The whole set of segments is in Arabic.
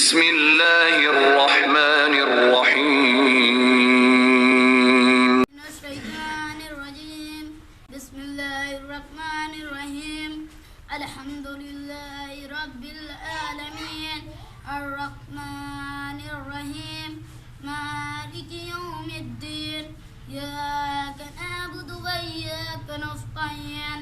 بسم الله الرحمن الرحيم. من الشيطان الرجيم. بسم الله الرحمن الرحيم. الحمد لله رب العالمين الرحمن الرحيم مالك يوم الدين إياك نعبد وإياك نستعين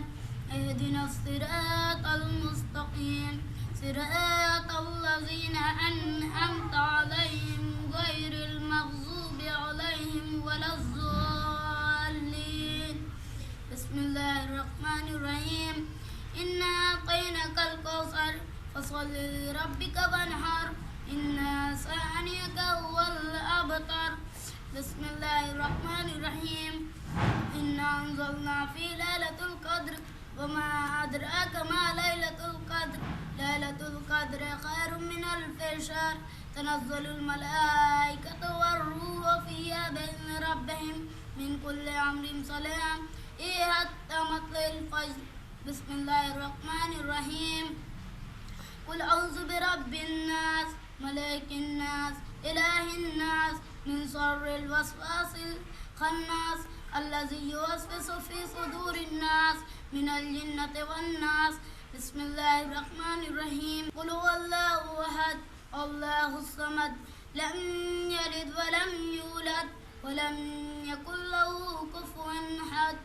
اهدنا الصراط المستقيم صراط الذين أنعمت عليهم غير المغضوب عليهم ولا الضالين. بسم الله الرحمن الرحيم. إنا أعطيناك الكوثر فصل لربك وانحر إن شانئك هو الأبتر. بسم الله الرحمن الرحيم. إنا أنزلنا في ليلة القدر وما أدراك ما ليلة القدر ليلة القدر خير من ألف شهر تنزل الملائكة والروح فيها بإذن ربهم من كل أمر سلام حتى مطلع الفجر. بسم الله الرحمن الرحيم. قل أعوذ برب الناس ملك الناس إله الناس من شر الوسواس الخناس الذي يوسوس في صدور الناس من الجنة والناس. بسم الله الرحمن الرحيم. قل هو الله أحد الله الصمد لم يلد ولم يولد ولم يكن له كفوا أحد.